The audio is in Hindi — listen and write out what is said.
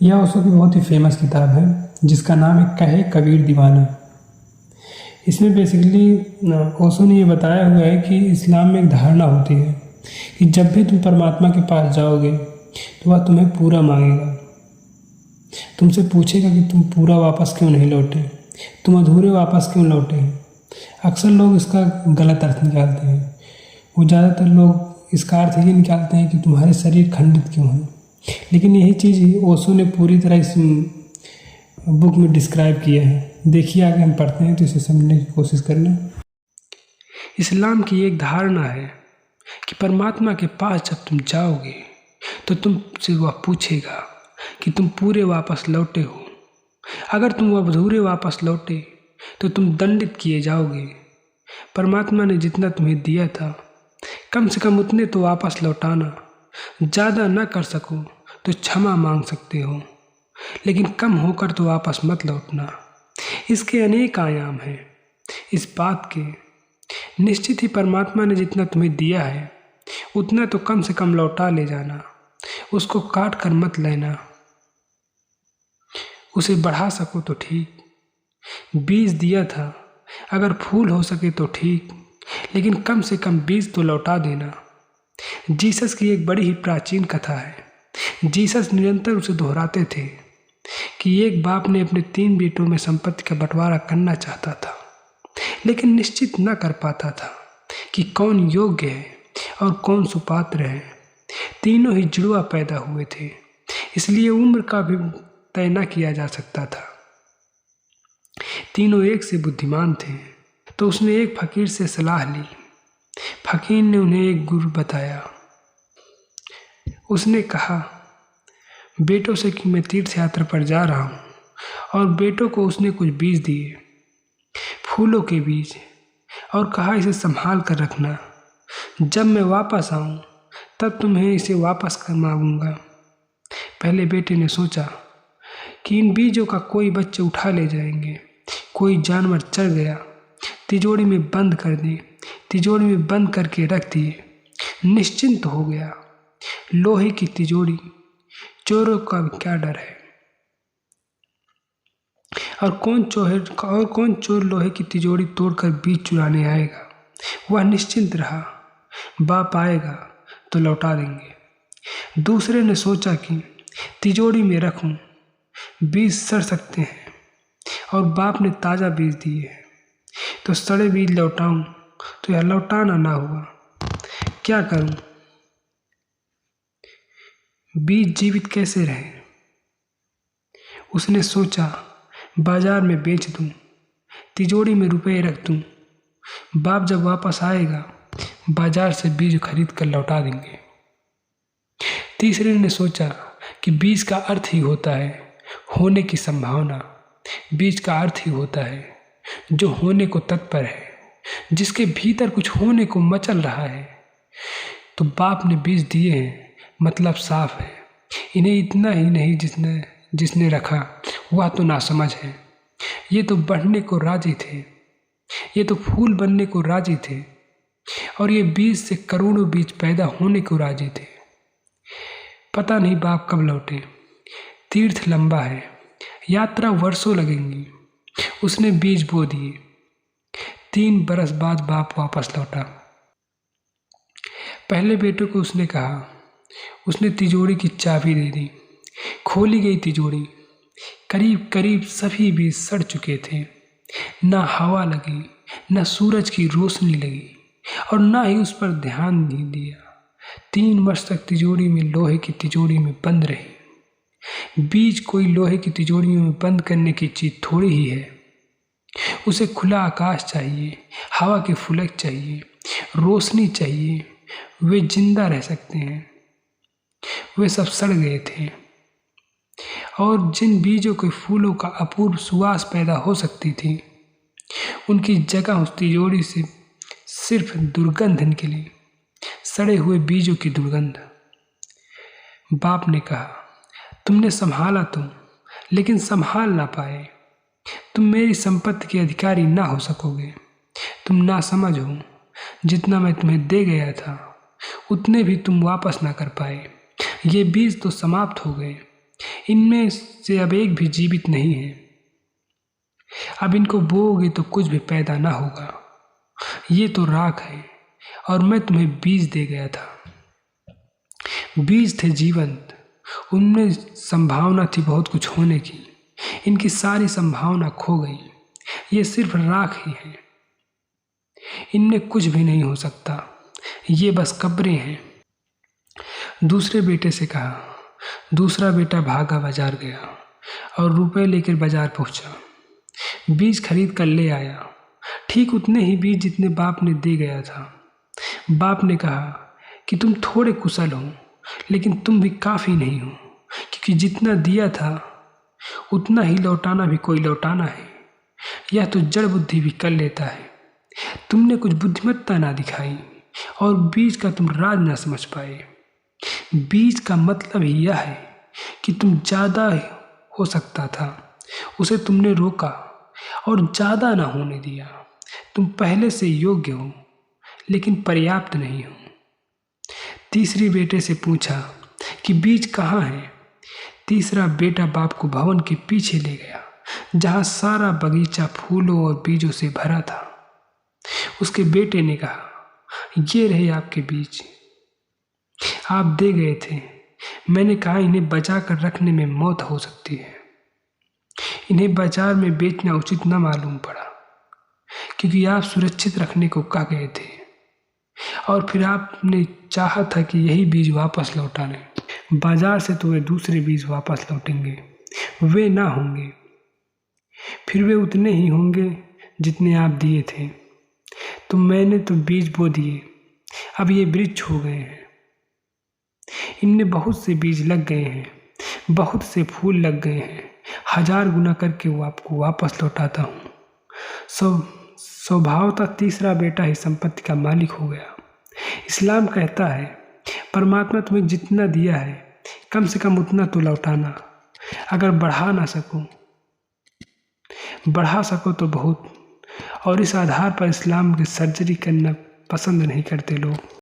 यह ओशो की बहुत ही फेमस किताब है जिसका नाम है कहे कबीर दीवाना। इसमें बेसिकली ओशो ने ये बताया हुआ है कि इस्लाम में एक धारणा होती है कि जब भी तुम परमात्मा के पास जाओगे तो वह तुम्हें पूरा मांगेगा, तुमसे पूछेगा कि तुम पूरा वापस क्यों नहीं लौटे, तुम अधूरे वापस क्यों लौटे हैं। अक्सर लोग इसका गलत अर्थ निकालते हैं। वो ज़्यादातर लोग इसका अर्थ ये निकालते हैं कि तुम्हारे शरीर खंडित क्यों है, लेकिन यही चीज़ ओशो ने पूरी तरह इस बुक में डिस्क्राइब किया है। देखिए आगे हम पढ़ते हैं तो इसे समझने की कोशिश करना। इस्लाम की एक धारणा है कि परमात्मा के पास जब तुम जाओगे तो तुमसे वह पूछेगा कि तुम पूरे वापस लौटे हो। अगर तुम वह अधूरे वापस लौटे तो तुम दंडित किए जाओगे। परमात्मा ने जितना तुम्हें दिया था कम से कम उतने तो वापस लौटाना। ज़्यादा न कर सको तो क्षमा मांग सकते हो, लेकिन कम होकर तो वापस मत लौटना। इसके अनेक आयाम हैं। इस बात के निश्चित ही परमात्मा ने जितना तुम्हें दिया है उतना तो कम से कम लौटा ले जाना। उसको काट कर मत लेना। उसे बढ़ा सको तो ठीक। बीज दिया था, अगर फूल हो सके तो ठीक, लेकिन कम से कम बीज तो लौटा देना। जीसस की एक बड़ी ही प्राचीन कथा है। जीसस निरंतर उसे दोहराते थे कि एक बाप ने अपने 3 बेटों में संपत्ति का बंटवारा करना चाहता था, लेकिन निश्चित न कर पाता था कि कौन योग्य है और कौन सुपात्र है। तीनों ही जुड़वा पैदा हुए थे, इसलिए उम्र का भी तय न किया जा सकता था। तीनों एक से बुद्धिमान थे, तो उसने एक फकीर से सलाह ली। फकीर ने उन्हें एक गुरु बताया। उसने कहा बेटों से कि मैं तीर्थ यात्रा पर जा रहा हूँ, और बेटों को उसने कुछ बीज दिए, फूलों के बीज, और कहा इसे संभाल कर रखना। जब मैं वापस आऊँ तब तुम्हें इसे वापस कर मांगूंगा। पहले बेटे ने सोचा कि इन बीजों का कोई बच्चे उठा ले जाएंगे, कोई जानवर चढ़ गया, तिजोरी में बंद कर दें। तिजोरी में बंद करके रख दिए। निश्चिंत हो गया। लोहे की तिजोरी, चोरों का क्या डर है। और कौन चोर लोहे की तिजोरी तोड़कर बीज चुराने आएगा। वह निश्चिंत रहा, बाप आएगा तो लौटा देंगे। दूसरे ने सोचा कि तिजोरी में रखूं, बीज सड़ सकते हैं, और बाप ने ताज़ा बीज दिए हैं, तो सड़े बीज लौटाऊं तो यह लौटाना ना हुआ। क्या करूं? बीज जीवित कैसे रहे। उसने सोचा बाजार में बेच दूं, तिजोरी में रुपए रख दूं, बाप जब वापस आएगा बाजार से बीज खरीद कर लौटा देंगे। तीसरे ने सोचा कि बीज का अर्थ ही होता है होने की संभावना। बीज का अर्थ ही होता है जो होने को तत्पर है, जिसके भीतर कुछ होने को मचल रहा है। तो बाप ने बीज दिए हैं, मतलब साफ है। इन्हें इतना ही नहीं जिसने रखा वह तो नासमझ है। ये तो बढ़ने को राजी थे, ये तो फूल बनने को राजी थे, और ये बीज से करोड़ों बीज पैदा होने को राजी थे। पता नहीं बाप कब लौटे। तीर्थ लंबा है, यात्रा वर्षों लगेंगी। उसने बीज बो दिए। 3 बरस बाद बाप वापस लौटा। पहले बेटे को उसने कहा, उसने तिजोरी की चाबी दे दी। खोली गई तिजोरी, करीब करीब सभी बीज सड़ चुके थे। ना हवा लगी, ना सूरज की रोशनी लगी, और ना ही उस पर ध्यान नहीं दिया। 3 वर्ष तक तिजोरी में लोहे की तिजोरी में बंद रही। बीज कोई लोहे की तिजोरियों में बंद करने की चीज थोड़ी ही है। उसे खुला आकाश चाहिए, हवा के फुलक चाहिए, रोशनी चाहिए। वे जिंदा रह सकते हैं। वे सब सड़ गए थे, और जिन बीजों के फूलों का अपूर्व सुवास पैदा हो सकती थी, उनकी जगह उस तिजोरी से सिर्फ दुर्गंध निकली, सड़े हुए बीजों की दुर्गंध। बाप ने कहा, तुमने संभाला तो, लेकिन संभाल ना पाए। तुम मेरी संपत्ति के अधिकारी ना हो सकोगे। तुम नासमझ हो। जितना मैं तुम्हें दे गया था उतने भी तुम वापस ना कर पाए। ये बीज तो समाप्त हो गए। इनमें से अब एक भी जीवित नहीं है। अब इनको बोओगे तो कुछ भी पैदा ना होगा। ये तो राख है और मैं तुम्हें बीज दे गया था। बीज थे जीवंत, उनमें संभावना थी बहुत कुछ होने की। इनकी सारी संभावना खो गई। ये सिर्फ राख ही है, इनमें कुछ भी नहीं हो सकता। ये बस कब्रें हैं। दूसरे बेटे से कहा। दूसरा बेटा भागा बाजार गया और रुपए लेकर बाजार पहुंचा। बीज खरीद कर ले आया, ठीक उतने ही बीज जितने बाप ने दे गया था। बाप ने कहा कि तुम थोड़े कुशल हो, लेकिन तुम भी काफ़ी नहीं हो, क्योंकि जितना दिया था उतना ही लौटाना भी कोई लौटाना है। यह तो जड़ बुद्धि भी कर लेता है। तुमने कुछ बुद्धिमत्ता ना दिखाई और बीज का तुम राज ना समझ पाए। बीज का मतलब ही यह है कि तुम ज़्यादा हो सकता था, उसे तुमने रोका और ज़्यादा ना होने दिया। तुम पहले से योग्य हो, लेकिन पर्याप्त नहीं हो। तीसरी बेटे से पूछा कि बीज कहाँ है। तीसरा बेटा बाप को भवन के पीछे ले गया, जहाँ सारा बगीचा फूलों और बीजों से भरा था। उसके बेटे ने कहा, ये रहे आपके बीज, आप दे गए थे। मैंने कहा इन्हें बचा कर रखने में मौत हो सकती है। इन्हें बाजार में बेचना उचित न मालूम पड़ा, क्योंकि आप सुरक्षित रखने को कह गए थे और फिर आपने चाहा था कि यही बीज वापस लौटाने। बाजार से तो वे दूसरे बीज वापस लौटेंगे, वे ना होंगे। फिर वे उतने ही होंगे जितने आप दिए थे। तो मैंने तो बीज बो दिए, अब ये वृक्ष हो गए हैं। इनमें बहुत से बीज लग गए हैं, बहुत से फूल लग गए हैं। 1000 गुना करके वो आपको वापस लौटाता हूँ। स्वभावतः तीसरा बेटा ही संपत्ति का मालिक हो गया। इस्लाम कहता है, परमात्मा तुम्हें जितना दिया है कम से कम उतना तो लौटाना। अगर बढ़ा सको तो बहुत। और इस आधार पर इस्लाम की सर्जरी करना पसंद नहीं करते लोग।